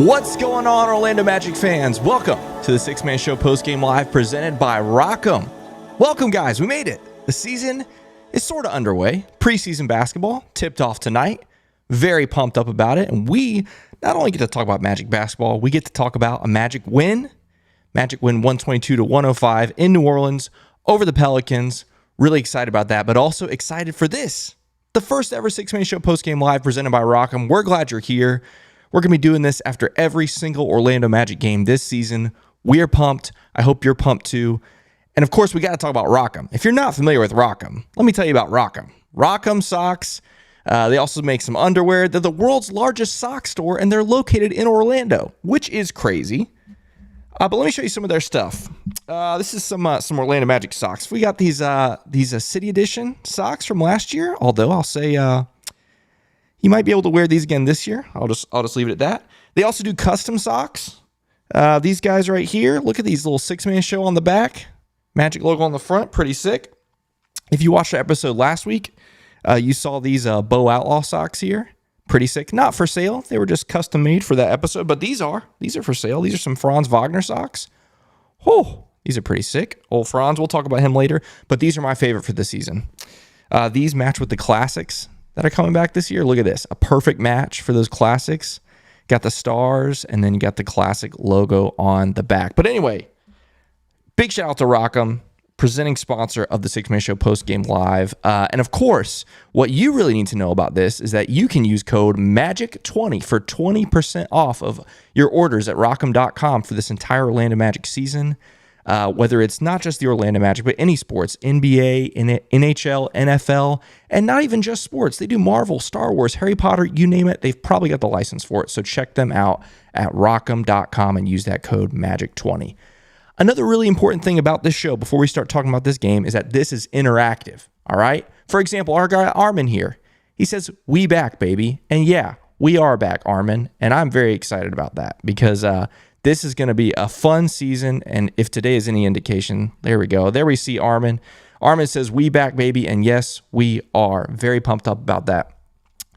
What's going on, Orlando Magic fans? Welcome to the Six Man Show Postgame Live presented by Rock'em. Welcome, guys. We made it. The season is sort of underway. Preseason basketball tipped off tonight. Very pumped up about it. And we not only get to talk about Magic basketball, we get to talk about a Magic win. Magic win 122-105 in New Orleans over the Pelicans. Really excited about that, but also excited for this. The first ever Six Man Show Postgame Live presented by Rock'em. We're glad you're here. We're going to be doing this after every single Orlando Magic game this season. We are pumped. I hope you're pumped too. And of course, we got to talk about Rock'em. If you're not familiar with Rock'em, let me tell you about Rock'em. Rock'em socks. They also make some underwear. They're the world's largest sock store, and they're located in Orlando, which is crazy. But let me show you some of their stuff. This is some Orlando Magic socks. We got these City Edition socks from last year. Although I'll say you might be able to wear these again this year. I'll just leave it at that. They also do custom socks. These guys right here. Look at these little six-man show on the back. Magic logo on the front. Pretty sick. If you watched the episode last week, you saw these Bo Outlaw socks here. Pretty sick. Not for sale. They were just custom made for that episode, but these are for sale. These are some Franz Vagner socks. Oh, these are pretty sick. Old Franz, we'll talk about him later, but these are my favorite for the season. These match with the classics that are coming back this year. Look at this. A perfect match for those classics. Got the stars, and then you got the classic logo on the back. But anyway, big shout out to Rock'em, presenting sponsor of the Six Man Show Post Game Live. And of course, what you really need to know about this is that you can use code MAGIC20 for 20% off of your orders at Rock'em.com for this entire Orlando Magic season. Whether it's not just the Orlando Magic, but any sports, NBA, NHL, NFL, and not even just sports. They do Marvel, Star Wars, Harry Potter, you name it. They've probably got the license for it. So check them out at Rock'em.com and use that code MAGIC20. Another really important thing about this show before we start talking about this game is that this is interactive, all right? For example, our guy Armin here, he says, "We back, baby." And yeah, we are back, Armin, and I'm very excited about that because this is going to be a fun season, and if today is any indication, there we go. There we see Armin. Armin says, "We back, baby," and yes, we are. Very pumped up about that.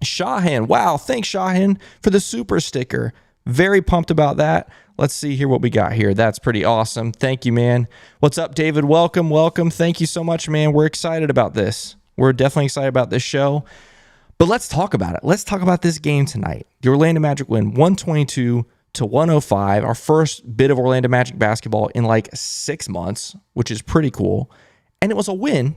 Shahan, wow, thanks, Shahan, for the super sticker. Very pumped about that. Let's see here what we got here. That's pretty awesome. Thank you, man. What's up, David? Welcome, welcome. Thank you so much, man. We're excited about this. We're definitely excited about this show. But let's talk about it. Let's talk about this game tonight. The Orlando Magic win 122-105. Our first bit of Orlando Magic basketball in like 6 months, which is pretty cool. And it was a win.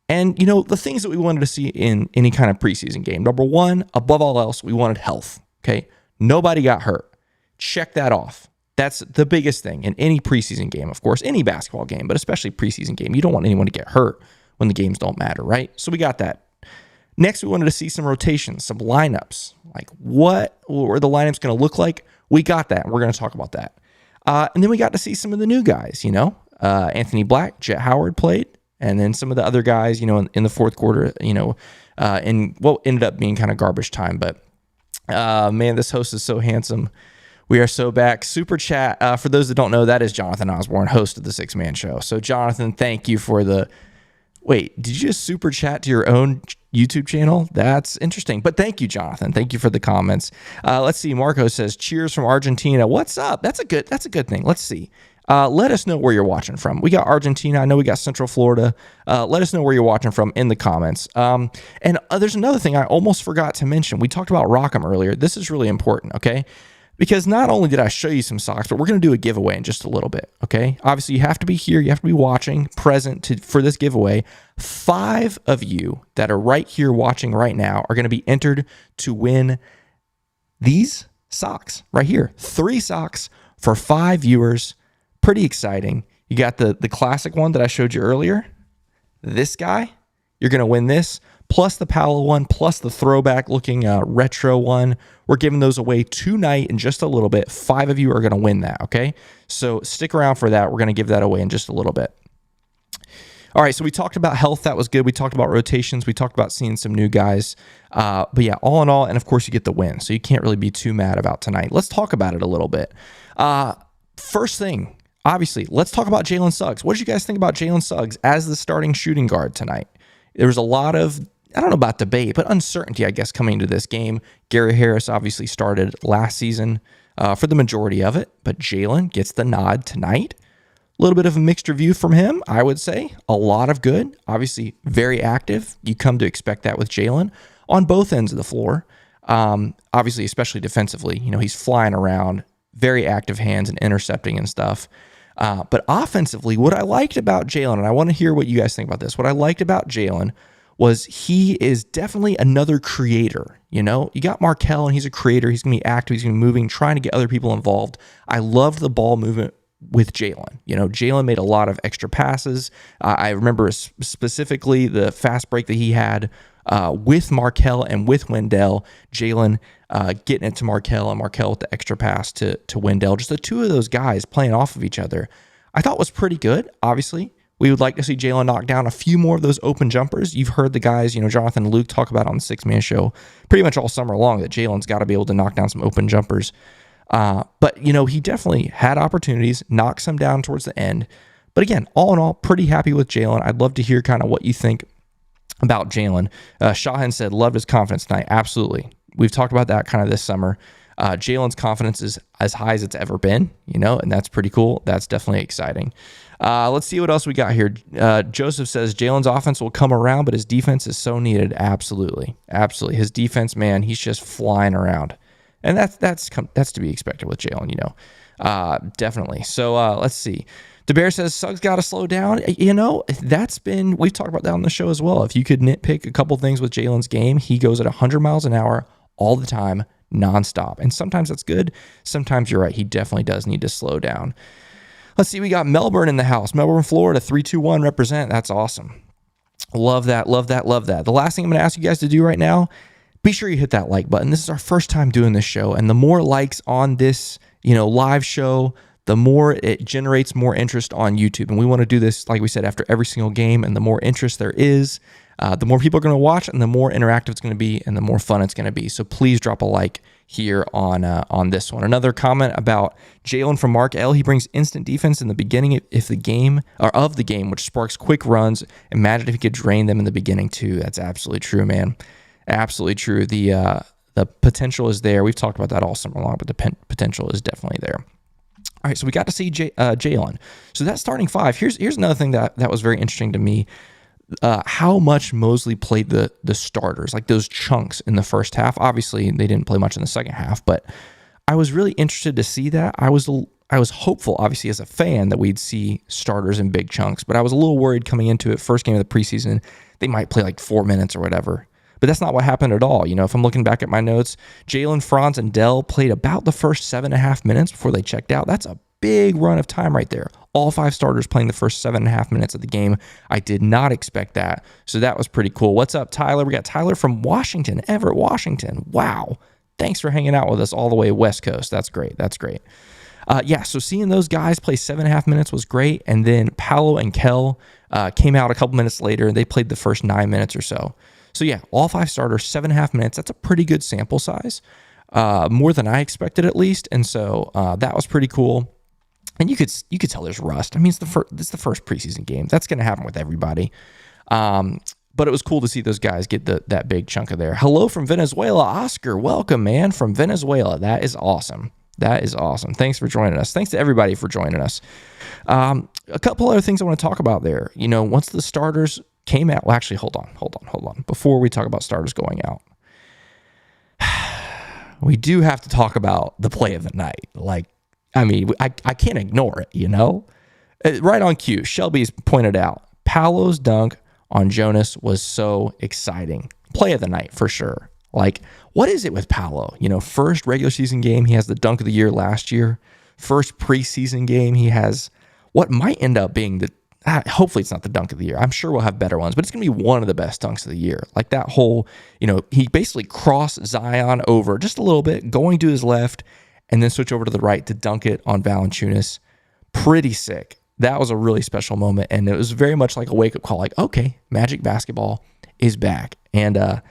And, you know, the things that we wanted to see in any kind of preseason game. Number one, above all else, we wanted health. Okay? Nobody got hurt. Check that off. That's the biggest thing in any preseason game, of course, any basketball game, but especially preseason game. You don't want anyone to get hurt when the games don't matter, right? So we got that. Next, we wanted to see some rotations, some lineups. Like what were the lineups going to look like? We got that. We're going to talk about that. And then we got to see some of the new guys, you know. Anthony Black, Jet Howard played, and then some of the other guys, you know, in the fourth quarter, you know, in what ended up being kind of garbage time. But man, this host is so handsome. We are so back. Super chat. For those that don't know, that is Jonathan Osborne, host of the Six Man Show. So Jonathan, thank you for the... Wait, did you just super chat to your own YouTube channel? That's interesting. But thank you, Jonathan. Thank you for the comments. Let's see. Marco says, "Cheers from Argentina." What's up? That's a good thing. Let's see. Let us know where you're watching from. We got Argentina. I know we got Central Florida. Let us know where you're watching from in the comments. And there's another thing I almost forgot to mention. We talked about Rock'em earlier. This is really important, okay? Because not only did I show you some socks, but we're going to do a giveaway in just a little bit, okay? Obviously, you have to be here. You have to be watching, present for this giveaway. 5 of you that are right here watching right now are going to be entered to win these socks right here. 3 socks for 5 viewers. Pretty exciting. You got the classic one that I showed you earlier. This guy, you're going to win this. Plus the Powell one, plus the throwback looking retro one. We're giving those away tonight in just a little bit. 5 of you are going to win that, okay? So stick around for that. We're going to give that away in just a little bit. All right, so we talked about health. That was good. We talked about rotations. We talked about seeing some new guys. But yeah, all in all, and of course you get the win. So you can't really be too mad about tonight. Let's talk about it a little bit. First thing, obviously, let's talk about Jaylen Suggs. What did you guys think about Jaylen Suggs as the starting shooting guard tonight? There was a lot of I don't know about debate, but uncertainty, I guess, coming into this game. Gary Harris obviously started last season for the majority of it, but Jaylen gets the nod tonight. A little bit of a mixed review from him, I would say. A lot of good. Obviously, very active. You come to expect that with Jaylen on both ends of the floor. Obviously, especially defensively. He's flying around, very active hands and intercepting and stuff. But offensively, what I liked about Jaylen, and I want to hear what you guys think about this, what I liked about Jaylen was he is definitely another creator. You got Markelle, and he's a creator. He's going to be active. He's going to be moving, trying to get other people involved. I loved the ball movement with Jaylen. Jaylen made a lot of extra passes. I remember specifically the fast break that he had with Markelle and with Wendell. Jaylen getting it to Markelle, and Markelle with the extra pass to Wendell. Just the two of those guys playing off of each other, I thought was pretty good. Obviously, we would like to see Jaylen knock down a few more of those open jumpers. You've heard the guys, Jonathan and Luke talk about on the Six Man Show pretty much all summer long that Jaylen's got to be able to knock down some open jumpers. But he definitely had opportunities, knocked some down towards the end. But again, all in all, pretty happy with Jaylen. I'd love to hear kind of what you think about Jaylen. Shahan said, loved his confidence tonight. Absolutely. We've talked about that kind of this summer. Jaylen's confidence is as high as it's ever been, and that's pretty cool. That's definitely exciting. Let's see what else we got here. Joseph says Jaylen's offense will come around, but his defense is so needed. Absolutely. Absolutely. His defense, man, he's just flying around. And that's to be expected with Jaylen, definitely. So let's see. DeBear says Suggs got to slow down. We've talked about that on the show as well. If you could nitpick a couple things with Jaylen's game, he goes at 100 miles an hour all the time, nonstop. And sometimes that's good. Sometimes you're right. He definitely does need to slow down. Let's see. We got Melbourne in the house. Melbourne, Florida, 321 represent. That's awesome. Love that. Love that. Love that. The last thing I'm going to ask you guys to do right now, be sure you hit that like button. This is our first time doing this show, and the more likes on this, live show, the more it generates more interest on YouTube. And we want to do this, like we said, after every single game. And the more interest there is, the more people are going to watch, and the more interactive it's going to be, and the more fun it's going to be. So please drop a like here on this one. Another comment about Jaylen from Mark L. He brings instant defense in the beginning of the game, which sparks quick runs. Imagine if he could drain them in the beginning too. That's absolutely true, man. Absolutely true. The potential is there. We've talked about that all summer long, but the potential is definitely there. All right, so we got to see Jaylen. So that starting five. Here's another thing that was very interesting to me. How much Mosley played the starters, like those chunks in the first half. Obviously, they didn't play much in the second half, but I was really interested to see that. I was hopeful, obviously, as a fan, that we'd see starters in big chunks, but I was a little worried coming into it. First game of the preseason, they might play like 4 minutes or whatever. But that's not what happened at all. If I'm looking back at my notes, Jaylen, Franz, and Dell played about the first 7.5 minutes before they checked out. That's a big run of time right there. All 5 starters playing the first 7.5 minutes of the game. I did not expect that. So that was pretty cool. What's up, Tyler? We got Tyler from Washington, Everett, Washington. Wow. Thanks for hanging out with us all the way West Coast. That's great. That's great. So seeing those guys play 7.5 minutes was great. And then Paolo and Kell came out a couple minutes later, and they played the first 9 minutes or so. So yeah, all 5 starters, 7.5 minutes. That's a pretty good sample size, more than I expected at least. And so that was pretty cool. And you could tell there's rust. I mean, it's the first preseason game. That's going to happen with everybody. But it was cool to see those guys get that big chunk of there. Hello from Venezuela, Oscar. Welcome, man, from Venezuela. That is awesome. That is awesome. Thanks for joining us. Thanks to everybody for joining us. A couple other things I want to talk about there. Once the starters came out. Well, actually, hold on. Before we talk about starters going out, we do have to talk about the play of the night. I can't ignore it, Right on cue, Shelby's pointed out, Paolo's dunk on Jonas was so exciting. Play of the night, for sure. What is it with Paolo? First regular season game, he has the dunk of the year last year. First preseason game, he has what might end up being hopefully it's not the dunk of the year. I'm sure we'll have better ones, but it's going to be one of the best dunks of the year. That whole, he basically crossed Zion over just a little bit, going to his left, and then switch over to the right to dunk it on Valanciunas. Pretty sick. That was a really special moment, and it was very much like a wake-up call, okay, Magic basketball is back. And, that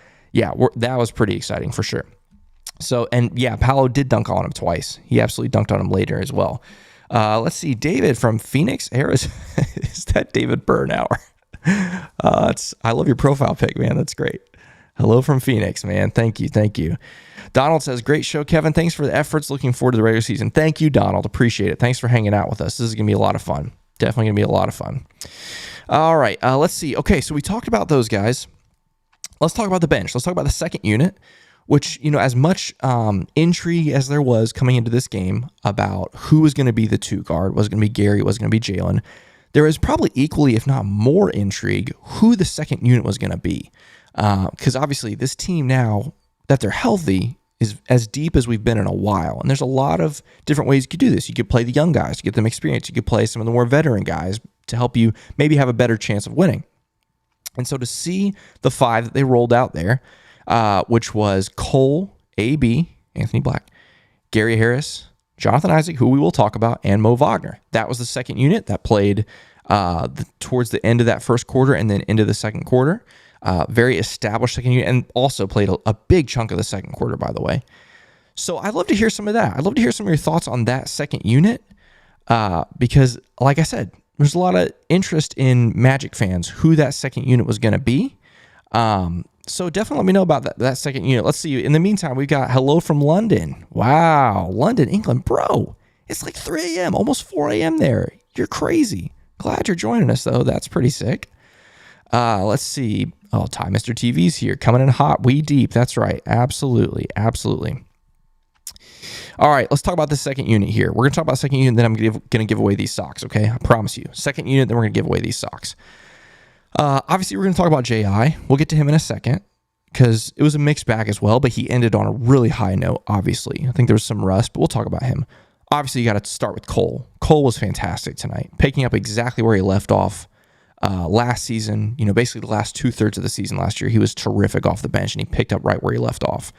was pretty exciting for sure. So, and yeah, Paolo did dunk on him twice. He absolutely dunked on him later as well. Let's see, David from Phoenix, Arizona. Is that David Bernauer? I love your profile pic, man. That's great. Hello from Phoenix, man. Thank you. Donald says, great show, Kevin. Thanks for the efforts. Looking forward to the regular season. Thank you, Donald. Appreciate it. Thanks for hanging out with us. This is going to be a lot of fun. Definitely going to be a lot of fun. All right, let's see. Okay, so we talked about those guys. Let's talk about the bench. Let's talk about the second unit, which, as much intrigue as there was coming into this game about who was going to be the two guard, was it going to be Gary, was it going to be Jaylen, there was probably equally, if not more intrigue, who the second unit was going to be. Because obviously this team now that they're healthy is as deep as we've been in a while. And there's a lot of different ways you could do this. You could play the young guys to get them experience. You could play some of the more veteran guys to help you maybe have a better chance of winning. And so to see the five that they rolled out there, which was Cole, AB, Anthony Black, Gary Harris, Jonathan Isaac, who we will talk about, and Mo Vagner. That was the second unit that played towards the end of that first quarter and then into the second quarter. Very established second unit, and also played a big chunk of the second quarter, by the way. So I'd love to hear some of that. I'd love to hear some of your thoughts on that second unit because, like I said, there's a lot of interest in Magic fans who that second unit was going to be. So definitely let me know about that second unit. Let's see. In the meantime, we've got hello from London. Wow. London, England. Bro, it's like 3 a.m., almost 4 a.m. there. You're crazy. Glad you're joining us, though. That's pretty sick. Let's see. Oh, Ty Mr. TV's here. Coming in hot. We deep. That's right. Absolutely. All right, let's talk about the second unit here. We're going to talk about the second unit, then I'm going to give away these socks, okay? I promise you. Second unit, then we're going to give away these socks. Obviously, we're going to talk about J.I. We'll get to him in a second because it was a mixed bag as well, but he ended on a really high note, obviously. I think there was some rust, but we'll talk about him. Obviously, you got to start with Cole. Cole was fantastic tonight, picking up exactly where he left off last season. Basically the last 2/3 of the season last year. He was terrific off the bench, and he picked up right where he left off.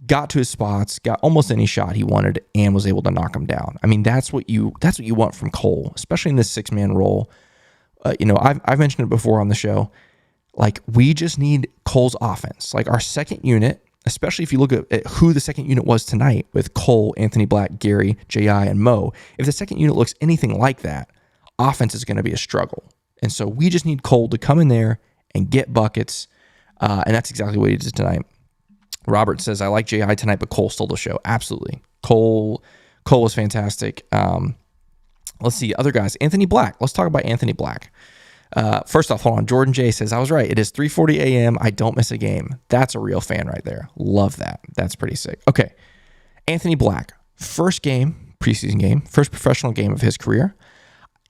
Got to his spots, got almost any shot he wanted, and was able to knock him down. I mean, that's what you want from Cole, especially in this 6-man role. I've mentioned it before on the show. Like, we just need Cole's offense. Like, our second unit, especially if you look at who the second unit was tonight with Cole, Anthony Black, Gary, J.I., and Mo. If the second unit looks anything like that, offense is going to be a struggle. And so we just need Cole to come in there and get buckets, and that's exactly what he did tonight. Robert says, I like J.I. tonight, but Cole stole the show. Absolutely. Cole was fantastic. Let's see, other guys. Anthony Black. Let's talk about Anthony Black. First off, hold on. Jordan J says, I was right. It is 3:40 a.m. I don't miss a game. That's a real fan right there. Love that. That's pretty sick. Okay. Anthony Black. First game, preseason game, first professional game of his career.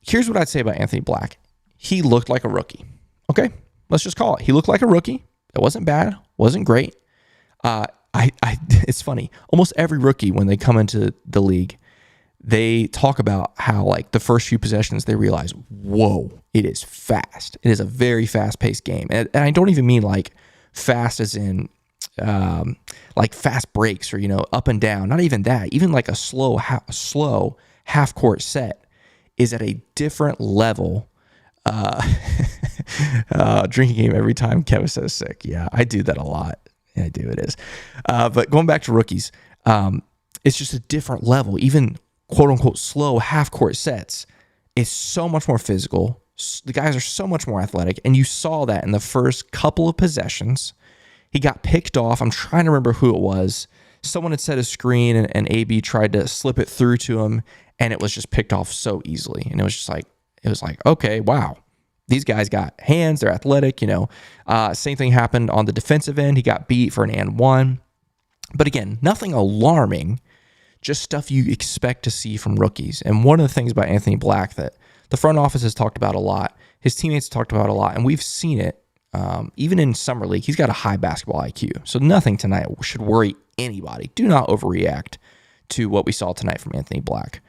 Here's what I'd say about Anthony Black. He looked like a rookie. Okay? Let's just call it. He looked like a rookie. It wasn't bad. Wasn't great. It's funny. Almost every rookie, when they come into the league, they talk about how, like, the first few possessions, they realize, whoa, it is fast. It is a very fast-paced game. And I don't even mean, like, fast as in, like, fast breaks or, up and down. Not even that. Even, like, a slow half-court set is at a different level. Drinking game every time Kevin says sick. Yeah, I do that a lot. Yeah, I do. It is. But going back to rookies, it's just a different level. Even quote unquote slow half court sets, it's so much more physical. The guys are so much more athletic. And you saw that in the first couple of possessions. He got picked off. I'm trying to remember who it was. Someone had set a screen and AB tried to slip it through to him, and it was just picked off so easily. And it was like, okay, wow. These guys got hands. They're athletic, Same thing happened on the defensive end. He got beat for an and one. But again, nothing alarming, just stuff you expect to see from rookies. And one of the things about Anthony Black that the front office has talked about a lot, his teammates talked about a lot, and we've seen it even in Summer League. He's got a high basketball IQ. So nothing tonight should worry anybody. Do not overreact to what we saw tonight from Anthony Black.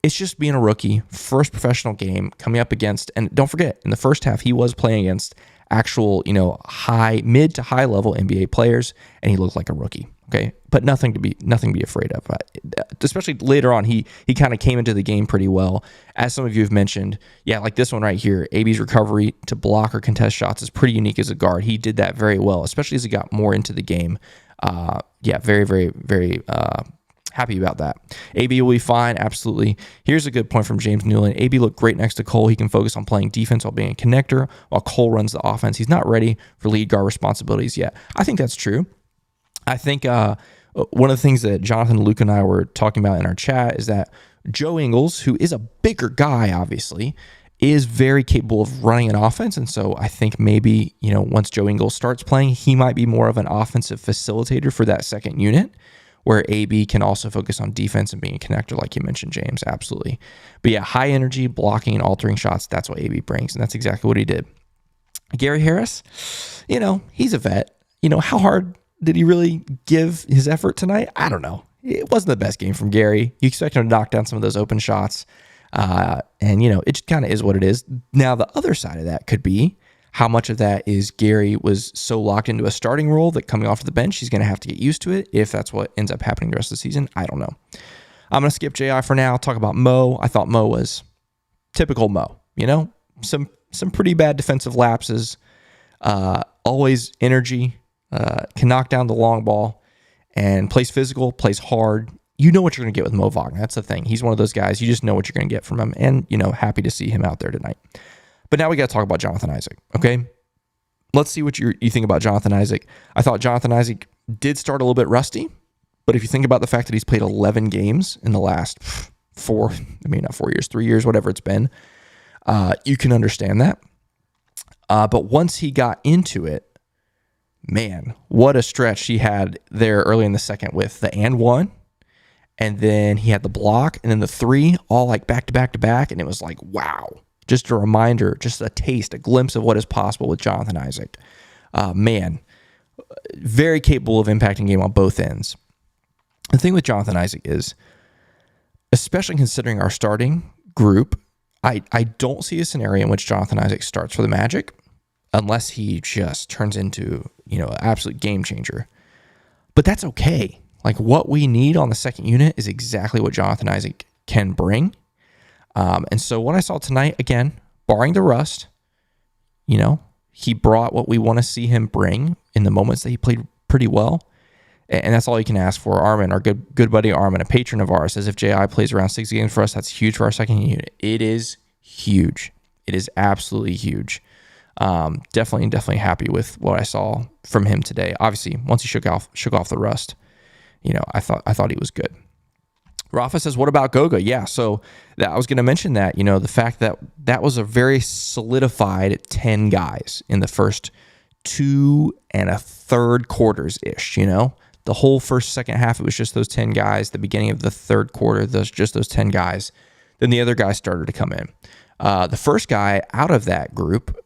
It's just being a rookie, first professional game coming up against, and don't forget, in the first half, he was playing against actual, mid to high level NBA players, and he looked like a rookie. Okay, but nothing to be afraid of. Especially later on, he kind of came into the game pretty well. As some of you have mentioned, yeah, like this one right here, AB's recovery to block or contest shots is pretty unique as a guard. He did that very well, especially as he got more into the game. Very, very, very Happy about that. AB will be fine, absolutely. Here's a good point from James Newland. AB looked great next to Cole. He can focus on playing defense while being a connector, while Cole runs the offense. He's not ready for lead guard responsibilities yet. I think that's true. I think one of the things that Jonathan, Luke, and I were talking about in our chat is that Joe Ingles, who is a bigger guy, obviously, is very capable of running an offense. And so I think maybe, once Joe Ingles starts playing, he might be more of an offensive facilitator for that second unit, where AB can also focus on defense and being a connector, like you mentioned, James. Absolutely. But yeah, high energy, blocking, and altering shots, that's what AB brings, and that's exactly what he did. Gary Harris, he's a vet. How hard did he really give his effort tonight? I don't know. It wasn't the best game from Gary. You expect him to knock down some of those open shots, and it just kind of is what it is. Now, the other side of that could be how much of that is Gary was so locked into a starting role that coming off the bench, he's going to have to get used to it. If that's what ends up happening the rest of the season, I don't know. I'm going to skip JI for now. Talk about Mo. I thought Mo was typical Mo. Some pretty bad defensive lapses. Always energy. Can knock down the long ball and plays physical, plays hard. You know what you're going to get with Mo Vagner. That's the thing. He's one of those guys. You just know what you're going to get from him. And, happy to see him out there tonight. But now we got to talk about Jonathan Isaac, okay? Let's see what you think about Jonathan Isaac. I thought Jonathan Isaac did start a little bit rusty, but if you think about the fact that he's played 11 games in the last 3 years, whatever it's been, you can understand that. But once he got into it, man, what a stretch he had there early in the second with the and one, and then he had the block, and then the three, all like back to back to back, and it was like, wow. Just a reminder, just a taste, a glimpse of what is possible with Jonathan Isaac. Man, very capable of impacting game on both ends. The thing with Jonathan Isaac is, especially considering our starting group, I don't see a scenario in which Jonathan Isaac starts for the Magic unless he just turns into, an absolute game changer. But that's okay. Like, what we need on the second unit is exactly what Jonathan Isaac can bring. And so what I saw tonight, again, barring the rust, he brought what we want to see him bring in the moments that he played pretty well. And that's all you can ask for. Armin, our good buddy Armin, a patron of ours, says if JI plays around 6 games for us, that's huge for our second unit. It is huge. It is absolutely huge. Definitely happy with what I saw from him today. Obviously, once he shook off the rust, I thought he was good. Rafa says, what about Goga? Yeah, so I was going to mention that, the fact that was a very solidified 10 guys in the first 2 1/3 quarters-ish, The whole second half, it was just those 10 guys. The beginning of the third quarter, those 10 guys. Then the other guys started to come in. The first guy out of that group,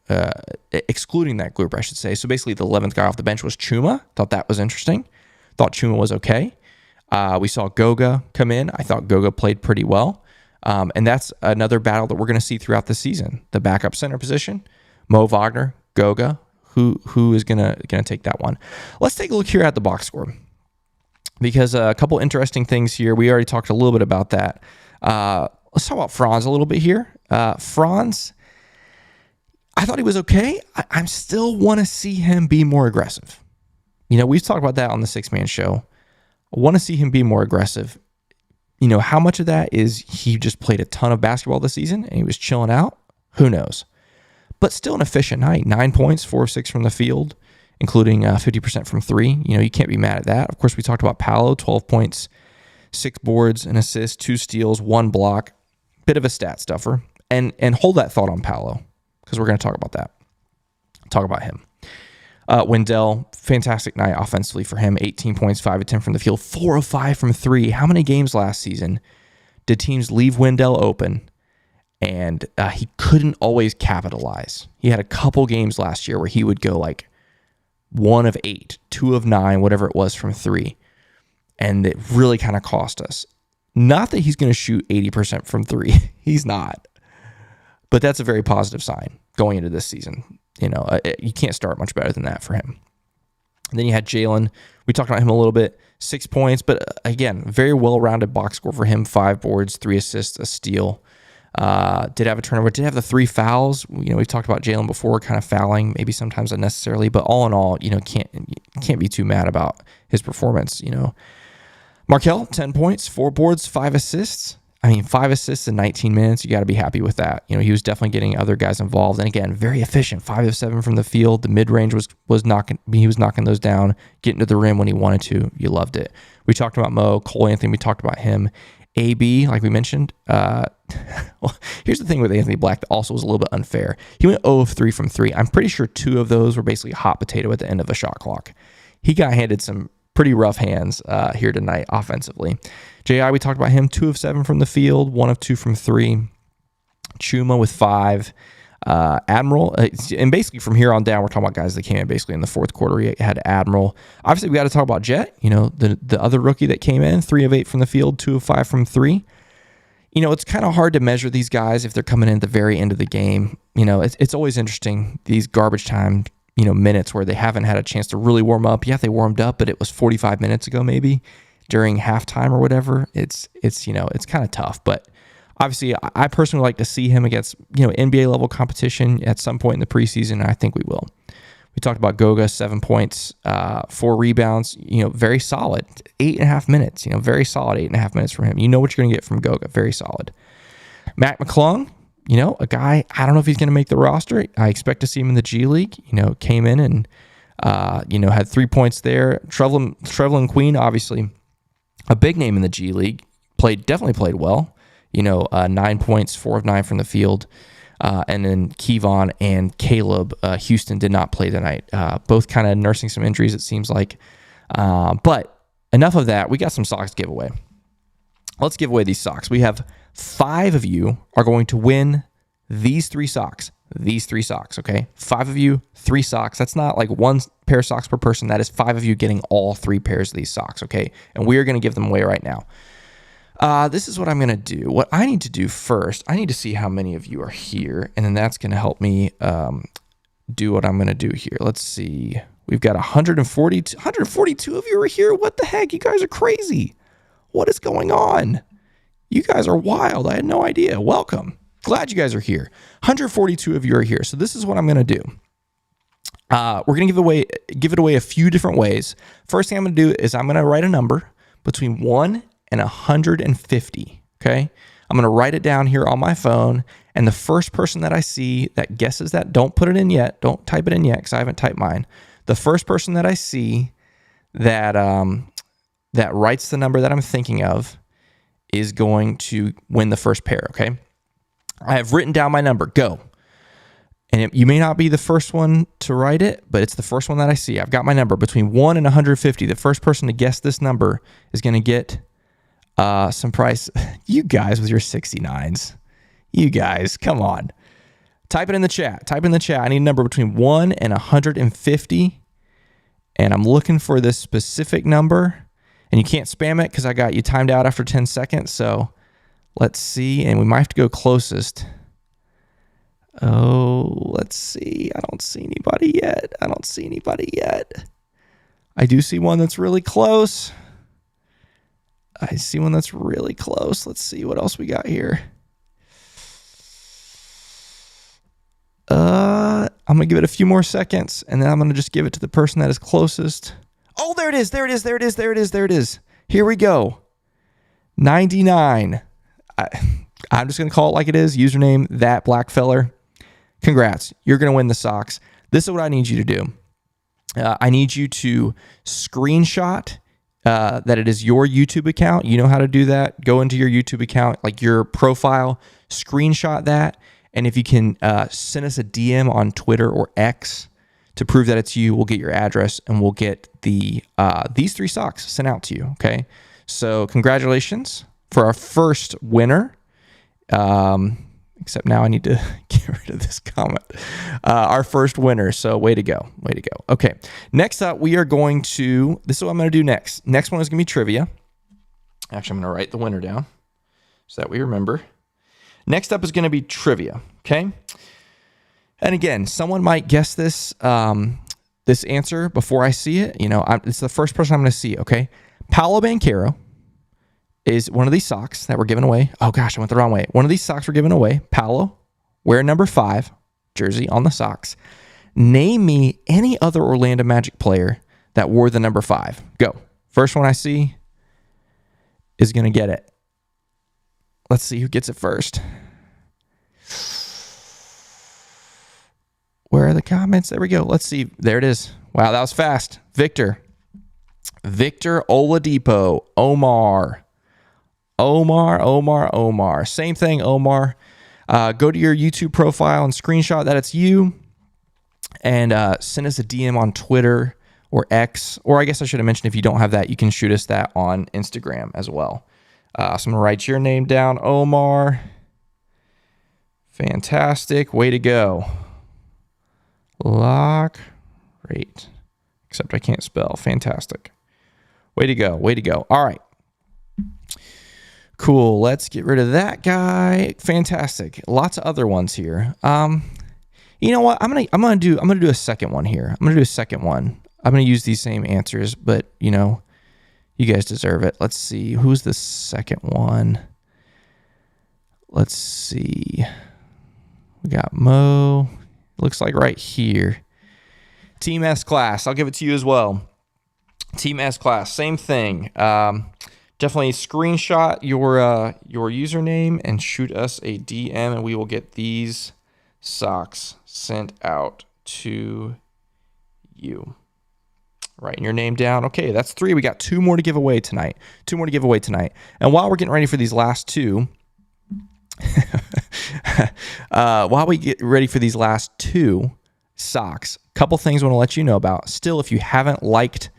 excluding that group, I should say, so basically the 11th guy off the bench was Chuma. Thought that was interesting. Thought Chuma was okay. We saw Goga come in. I thought Goga played pretty well. And that's another battle that we're going to see throughout the season. The backup center position, Mo Vagner, Goga, who is going to take that one. Let's take a look here at the box score, because a couple interesting things here. We already talked a little bit about that. Let's talk about Franz a little bit here. Franz, I thought he was okay. I still want to see him be more aggressive. We've talked about that on the Six Man Show. I want to see him be more aggressive. How much of that is he just played a ton of basketball this season and he was chilling out? Who knows? But still an efficient night. 9 points, 4 of 6 from the field, including 50% from three. You can't be mad at that. Of course, we talked about Paolo, 12 points, 6 boards, an assist, 2 steals, 1 block. Bit of a stat stuffer. And hold that thought on Paolo, because we're going to talk about that. Talk about him. Wendell, fantastic night offensively for him. 18 points, 5 of 10 from the field, 4 of 5 from 3. How many games last season did teams leave Wendell open and he couldn't always capitalize? He had a couple games last year where he would go like 1 of 8, 2 of 9, whatever it was from 3. And it really kind of cost us. Not that he's going to shoot 80% from 3. He's not. But that's a very positive sign going into this season. You can't start much better than that for him. And then you had Jaylen. We talked about him a little bit. 6 points, but again, very well-rounded box score for him. 5 boards, 3 assists, a steal. Did have a turnover. Did have the 3 fouls. We've talked about Jaylen before, kind of fouling, maybe sometimes unnecessarily. But all in all, can't be too mad about his performance. Markelle, 10 points, 4 boards, 5 assists. I mean, 5 assists in 19 minutes. You got to be happy with that. He was definitely getting other guys involved. And again, very efficient. 5 of 7 from the field. The mid-range was knocking. He was knocking those down, getting to the rim when he wanted to. You loved it. We talked about Mo, Cole Anthony. We talked about him. AB, like we mentioned. Well, here's the thing with Anthony Black that also was a little bit unfair. He went 0 of 3 from 3. I'm pretty sure 2 of those were basically hot potato at the end of a shot clock. He got handed some pretty rough hands here tonight offensively. J.I., we talked about him, 2 of 7 from the field, 1 of 2 from 3. Chuma with 5. Admiral, and basically from here on down, we're talking about guys that came in basically in the fourth quarter. We had Admiral. Obviously, we got to talk about Jet, the other rookie that came in, 3 of 8 from the field, 2 of 5 from 3. It's kind of hard to measure these guys if they're coming in at the very end of the game. It's always interesting, these garbage time minutes where they haven't had a chance to really warm up. Yeah, they warmed up, but it was 45 minutes ago maybe during halftime or whatever. It's kind of tough, but obviously I personally like to see him against NBA level competition at some point in the preseason, and I think we will. We talked about Goga, 7 points, 4 rebounds, very solid. 8.5 minutes, very solid 8.5 minutes from him. You know what you're going to get from Goga, very solid. Mac McClung, a guy, I don't know if he's going to make the roster. I expect to see him in the G League. Came in and, had 3 points there. Trevelyan Queen, obviously a big name in the G League, definitely played well. 9 points, 4 of 9 from the field. And then Kevon and Caleb Houston did not play tonight. Both kind of nursing some injuries, it seems like. But enough of that. We got some socks to give away. Let's give away these socks. We have 5 of you are going to win these 3 socks. These 3 socks, okay? 5 of you, 3 socks. That's not like 1 pair of socks per person. That is 5 of you getting all 3 pairs of these socks, okay? And we are going to give them away right now. This is what I'm going to do. What I need to do first, I need to see how many of you are here, and then that's going to help me do what I'm going to do here. Let's see. We've got 142 of you are here. What the heck? You guys are crazy. What is going on? You guys are wild. I had no idea. Welcome. Glad you guys are here. 142 of you are here. So this is what I'm going to do. We're going to give it away a few different ways. First thing I'm going to do is I'm going to write a number between 1 and 150. Okay. I'm going to write it down here on my phone. And the first person that I see that guesses that, don't put it in yet. Don't type it in yet because I haven't typed mine. The first person that I see that that writes the number that I'm thinking of is going to win the first pair. Okay. I have written down my number. Go. And you may not be the first one to write it, but it's the first one that I see. I've got my number between 1 and 150. The first person to guess this number is going to get some price. You guys with your 69s. You guys, come on. Type it in the chat. Type in the chat. I need a number between 1 and 150. And I'm looking for this specific number. And you can't spam it because I got you timed out after 10 seconds. So let's see. And we might have to go closest. Oh, let's see. I don't see anybody yet. I do see one that's really close. Let's see what else we got here. I'm going to give it a few more seconds, and then I'm going to just give it to the person that is closest. Oh, there it is. Here we go. 99. I'm just going to call it like it is. Username, that black feller. Congrats. You're going to win the socks. This is what I need you to do. I need you to screenshot that it is your YouTube account. You know how to do that. Go into your YouTube account, like your profile, screenshot that. And if you can send us a DM on Twitter or X to prove that it's you, we'll get your address and we'll get these 3 socks sent out to you. Okay. So congratulations for our first winner. Except now I need to get rid of this comment. Our first winner. So way to go. Okay. Next up, we are going to, this is what I'm going to do next. Next one is going to be trivia. Actually, I'm going to write the winner down so that we remember. Next up is going to be trivia. Okay. And again, someone might guess this, this answer before I see it. It's the first person I'm going to see. Okay. Paolo Banchero is one of these socks that were given away. Oh gosh, I went the wrong way. One of these socks were given away. Paolo, wear number 5 jersey on the socks. Name me any other Orlando Magic player that wore the number 5. Go. First one I see. is going to get it. Let's see who gets it first. Where are the comments? There we go. Let's see. There it is. Wow, that was fast. Victor Oladipo. Omar. Same thing, Omar. Go to your YouTube profile and screenshot that it's you, and send us a DM on Twitter or X. Or I guess I should have mentioned, if you don't have that, you can shoot us that on Instagram as well. So I'm going to write your name down, Omar. Fantastic. Way to go. Lock rate. Except I can't spell. Fantastic. Way to go. Way to go. All right. Cool. Let's get rid of that guy. Fantastic. Lots of other ones here. You know what? I'm gonna do a second one here. I'm gonna use these same answers, but you guys deserve it. Let's see. Who's the second one? Let's see. We got Mo. Looks like right here. Team S class. I'll give it to you as well. Team S class. Same thing. Definitely screenshot your username and shoot us a DM, and we will get these socks sent out to you. Writing your name down. Okay, that's 3. We got 2 more to give away tonight. And while we're getting ready for these last 2, socks, a couple things I want to let you know about. Still, if you haven't liked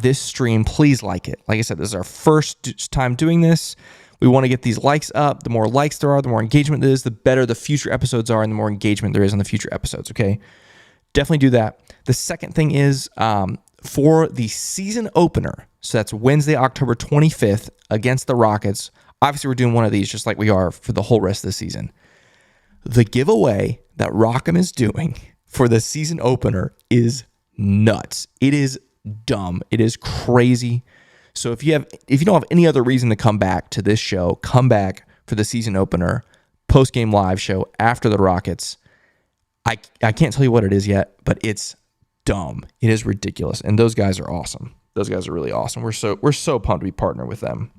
this stream, please like it. Like I said, this is our first time doing this. We want to get these likes up. The more likes there are, the more engagement there is, the better the future episodes are, and the more engagement there is on the future episodes, okay? Definitely do that. The second thing is for the season opener, so that's Wednesday, October 25th against the Rockets. Obviously, we're doing one of these just like we are for the whole rest of the season. The giveaway that Rockham is doing for the season opener is nuts. It is dumb. It is crazy. So if you don't have any other reason to come back to this show, come back for the season opener, post-game live show after the Rockets. I can't tell you what it is yet, but it's dumb. It is ridiculous. And those guys are awesome. Those guys are really awesome. We're so pumped to be partnered with them.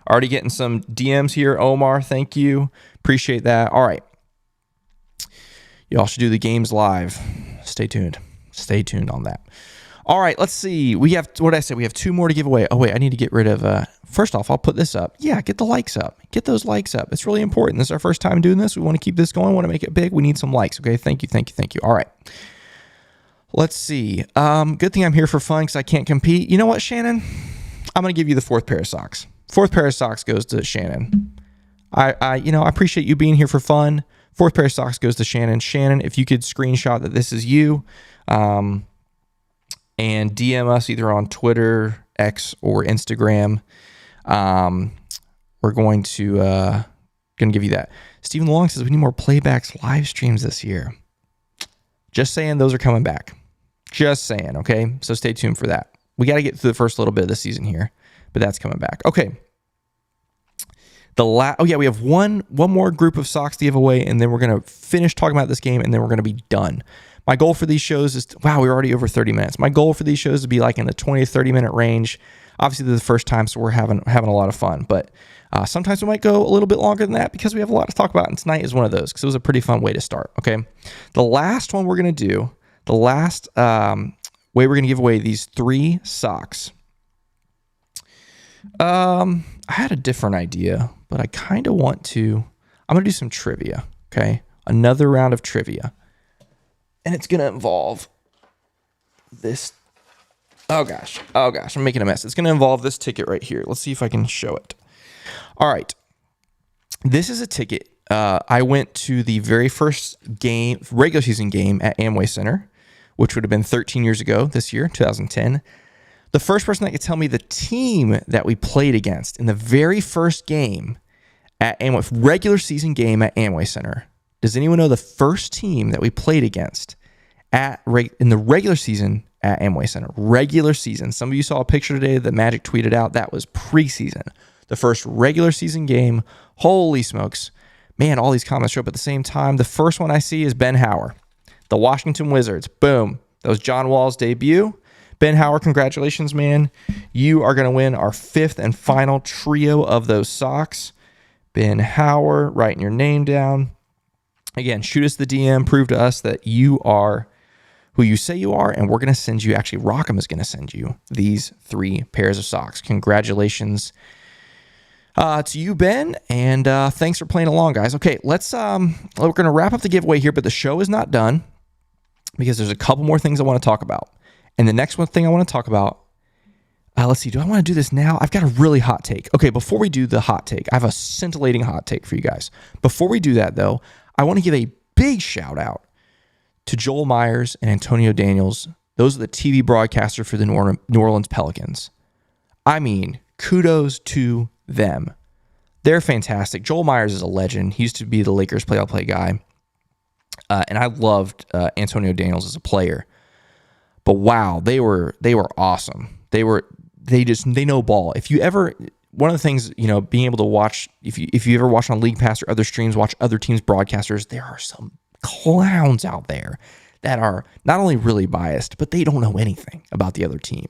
Already getting some DMs here, Omar. Thank you. Appreciate that. All right. Y'all should do the games live. Stay tuned. Stay tuned on that. All right, let's see. We have, what did I say? We have 2 more to give away. Oh, wait, I need to get rid of, first off, I'll put this up. Yeah, get the likes up. Get those likes up. It's really important. This is our first time doing this. We want to keep this going. We want to make it big. We need some likes, okay? Thank you. All right. Let's see. Good thing I'm here for fun because I can't compete. You know what, Shannon? I'm going to give you the 4th pair of socks. 4th pair of socks goes to Shannon. I appreciate you being here for fun. 4th pair of socks goes to Shannon. Shannon, if you could screenshot that this is you, and DM us either on Twitter, X, or Instagram. We're going to give you that. Stephen Long says we need more playbacks live streams this year. Just saying, those are coming back. Just saying, okay? So stay tuned for that. We got to get through the first little bit of the season here, but that's coming back. Okay. We have one more group of socks to give away, and then we're going to finish talking about this game, and then we're going to be done. My goal for these shows is, we're already over 30 minutes. My goal for these shows is to be like in the 20 to 30 minute range. Obviously, this is the first time, so we're having a lot of fun. But sometimes we might go a little bit longer than that because we have a lot to talk about, and tonight is one of those because it was a pretty fun way to start, okay? The last one we're going to do, the last way we're going to give away these 3 socks. I had a different idea, but I kind of want to. I'm going to do some trivia, okay? Another round of trivia. And it's going to involve this. Oh, gosh. I'm making a mess. It's going to involve this ticket right here. Let's see if I can show it. All right. This is a ticket. I went to the very first game, regular season game at Amway Center, which would have been 13 years ago this year, 2010. The first person that could tell me the team that we played against in the very first game at Amway, regular season game at Amway Center. Does anyone know the first team that we played against in the regular season at Amway Center? Regular season. Some of you saw a picture today that Magic tweeted out. That was preseason. The first regular season game. Holy smokes. Man, all these comments show up at the same time. The first one I see is Ben Hauer. The Washington Wizards. Boom. That was John Wall's debut. Ben Howard, congratulations, man. You are going to win our 5th and final trio of those socks. Ben Howard, writing your name down. Again, shoot us the DM, prove to us that you are who you say you are, and we're going to send you, actually, Rockham is going to send you these 3 pairs of socks. Congratulations to you, Ben, and thanks for playing along, guys. Okay, we're going to wrap up the giveaway here, but the show is not done because there's a couple more things I want to talk about. And the next one thing I want to talk about, let's see, do I want to do this now? I've got a really hot take. Okay, before we do the hot take, I have a scintillating hot take for you guys. Before we do that, though, I want to give a big shout out to Joel Myers and Antonio Daniels. Those are the TV broadcaster for the New Orleans Pelicans. I mean, kudos to them. They're fantastic. Joel Myers is a legend. He used to be the Lakers play-by-play guy. And I loved Antonio Daniels as a player. But wow, they were awesome. They know ball. If you ever, one of the things, being able to watch, if you ever watch on League Pass or other streams, watch other teams' broadcasters, there are some clowns out there that are not only really biased, but they don't know anything about the other team.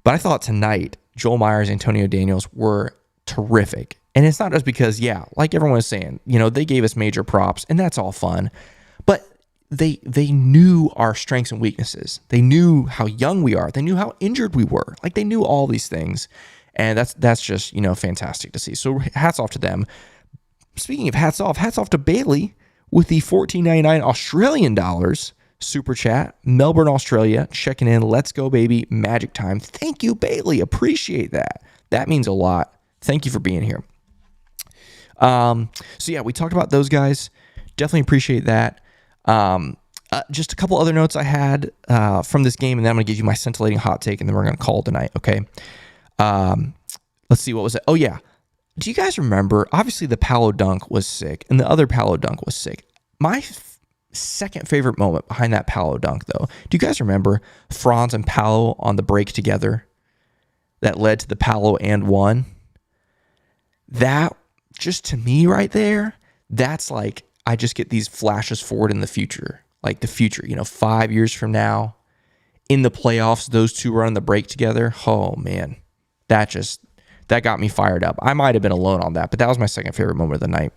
But I thought tonight, Joel Myers and Antonio Daniels were terrific. And it's not just because, like everyone was saying, they gave us major props, and that's all fun. But they knew our strengths and weaknesses. They knew how young we are. They knew how injured we were. Like, they knew all these things. And that's just, fantastic to see. So hats off to them. Speaking of hats off to Bailey with the $14.99 Australian dollars super chat. Melbourne, Australia, checking in. Let's go, baby. Magic time. Thank you, Bailey. Appreciate that. That means a lot. Thank you for being here. We talked about those guys. Definitely appreciate that. Just a couple other notes I had from this game, and then I'm going to give you my scintillating hot take, and then we're going to call it tonight, okay? Let's see, what was it? Oh, yeah. Do you guys remember? Obviously, the Paolo dunk was sick, and the other Paolo dunk was sick. My second favorite moment behind that Paolo dunk, though, do you guys remember Franz and Paolo on the break together that led to the Paolo and one? That, just to me right there, that's like, I just get these flashes forward in the future. Like the future, 5 years from now, in the playoffs, those two were on the break together. Oh, man. That got me fired up. I might have been alone on that, but that was my second favorite moment of the night.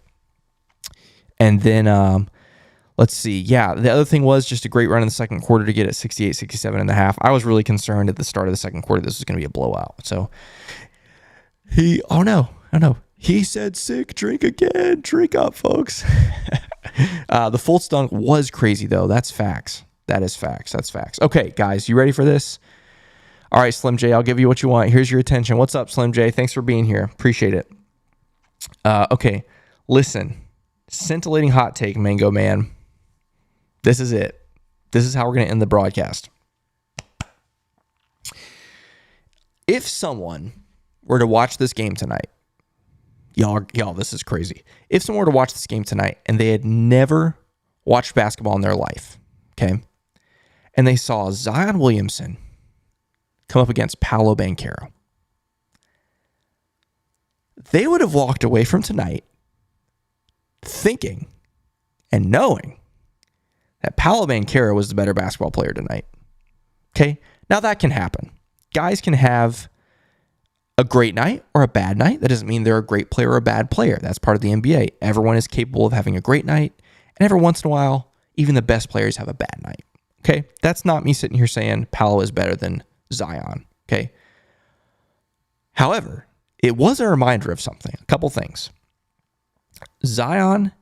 And then, let's see. Yeah, the other thing was just a great run in the second quarter to get at 68, 67 and a half. I was really concerned at the start of the second quarter this was going to be a blowout. So, oh no. He said sick, drink again. Drink up, folks. The Fultz dunk was crazy, though. That's facts. That is facts. That's facts. Okay, guys, you ready for this? All right, Slim J, I'll give you what you want. Here's your attention. What's up, Slim J? Thanks for being here. Appreciate it. Okay, listen. Scintillating hot take, Mango Man. This is it. This is how we're going to end the broadcast. If someone were to watch this game tonight, y'all, this is crazy. If someone were to watch this game tonight and they had never watched basketball in their life, okay, and they saw Zion Williamson come up against Paolo Banchero, they would have walked away from tonight thinking and knowing that Paolo Banchero was the better basketball player tonight. Okay, now that can happen. Guys can have a great night or a bad night. That doesn't mean they're a great player or a bad player. That's part of the NBA. Everyone is capable of having a great night, and every once in a while, even the best players have a bad night. Okay, that's not me sitting here saying Paolo is better than Zion. Okay. However, it was a reminder of something. A couple things. Zion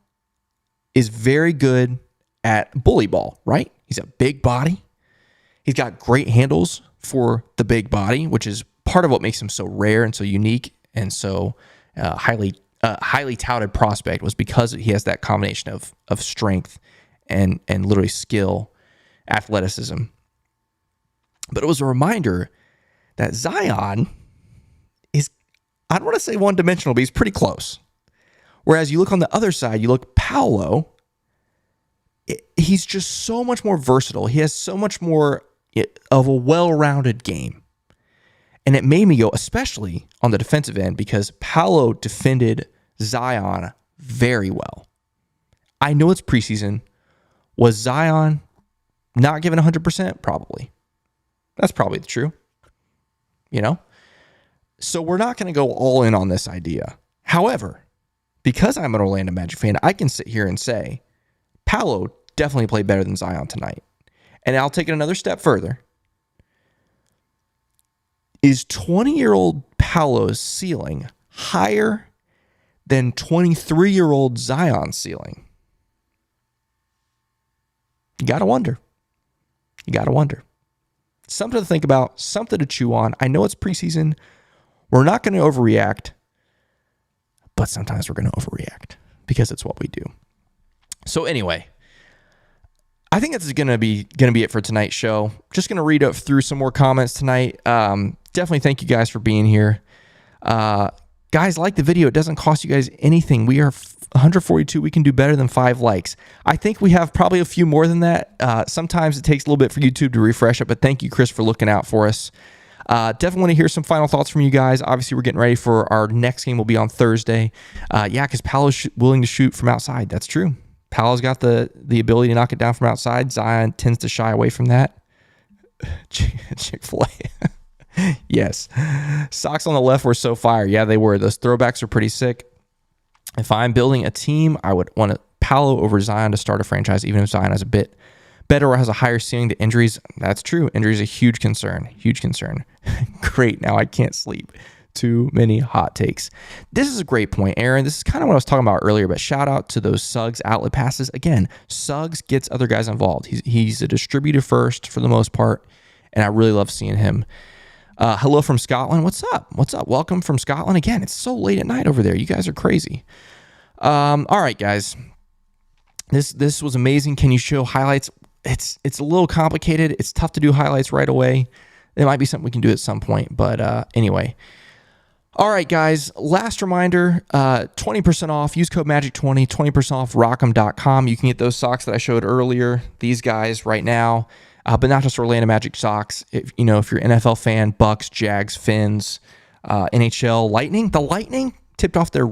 is very good at bully ball, right? He's a big body. He's got great handles for the big body, which is part of what makes him so rare and so unique and so highly touted prospect, was because he has that combination of strength and literally skill, athleticism. But it was a reminder that Zion is, I don't want to say one-dimensional, but he's pretty close. Whereas you look on the other side, you look Paolo, he's just so much more versatile. He has so much more of a well-rounded game. And it made me go, especially on the defensive end, because Paolo defended Zion very well. I know it's preseason. Was Zion not given 100%? Probably. That's probably true. So we're not going to go all in on this idea. However, because I'm an Orlando Magic fan, I can sit here and say Paolo definitely played better than Zion tonight. And I'll take it another step further. Is 20-year-old Paolo's ceiling higher than 23-year-old Zion's ceiling? You got to wonder. Something to think about, something to chew on. I know it's preseason. We're not going to overreact, but sometimes we're going to overreact because it's what we do. So anyway, I think that's going to be it for tonight's show. Just going to read up through some more comments tonight. Definitely thank you guys for being here. Guys, like the video. It doesn't cost you guys anything. We are 142. We can do better than 5 likes. I think we have probably a few more than that. Sometimes it takes a little bit for YouTube to refresh it, but thank you, Chris, for looking out for us. Definitely want to hear some final thoughts from you guys. Obviously, we're getting ready for our next game. Will be on Thursday. Because Paolo's willing to shoot from outside. That's true. Paolo's got the ability to knock it down from outside. Zion tends to shy away from that. Chick-fil-A. Yes. Socks on the left were so fire. Yeah, they were. Those throwbacks are pretty sick. If I'm building a team, I would want Paolo over Zion to start a franchise, even if Zion has a bit better or has a higher ceiling to injuries. That's true. Injuries are a huge concern. Great. Now I can't sleep. Too many hot takes. This is a great point, Aaron. This is kind of what I was talking about earlier, but shout out to those Suggs outlet passes. Again, Suggs gets other guys involved. He's a distributor first for the most part, and I really love seeing him. Hello from Scotland. What's up? Welcome from Scotland. Again, it's so late at night over there. You guys are crazy. All right, guys. This was amazing. Can you show highlights? It's a little complicated. It's tough to do highlights right away. It might be something we can do at some point, but anyway. All right, guys. Last reminder, 20% off. Use code MAGIC20, 20% off rock'em.com. You can get those socks that I showed earlier, these guys right now. But not just Orlando Magic socks. If you're an NFL fan, Bucks, Jags, Fins, NHL, Lightning. The Lightning kicked off their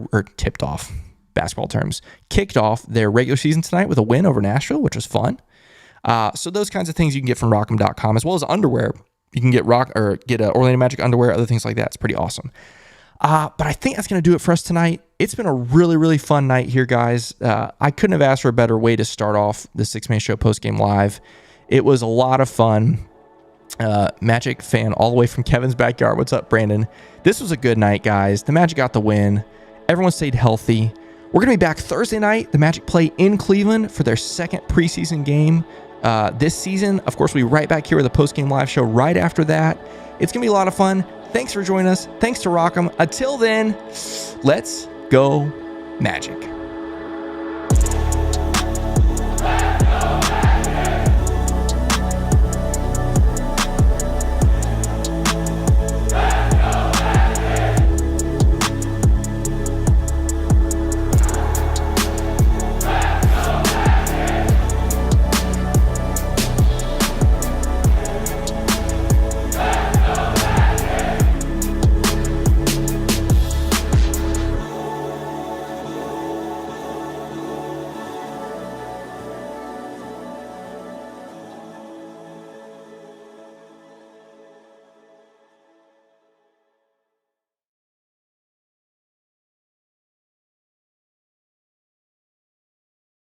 regular season tonight with a win over Nashville, which was fun. So those kinds of things you can get from rock'em.com, as well as underwear. You can get Orlando Magic underwear, other things like that. It's pretty awesome. But I think that's going to do it for us tonight. It's been a really, really fun night here, guys. I couldn't have asked for a better way to start off the Six Man Show postgame live. It was a lot of fun. Magic fan all the way from Kevin's backyard. What's up, Brandon? This was a good night, guys. The Magic got the win. Everyone stayed healthy. We're going to be back Thursday night. The Magic play in Cleveland for their second preseason game this season. Of course, we'll be right back here with a postgame live show right after that. It's going to be a lot of fun. Thanks for joining us. Thanks to Rock'em. Until then, let's go Magic.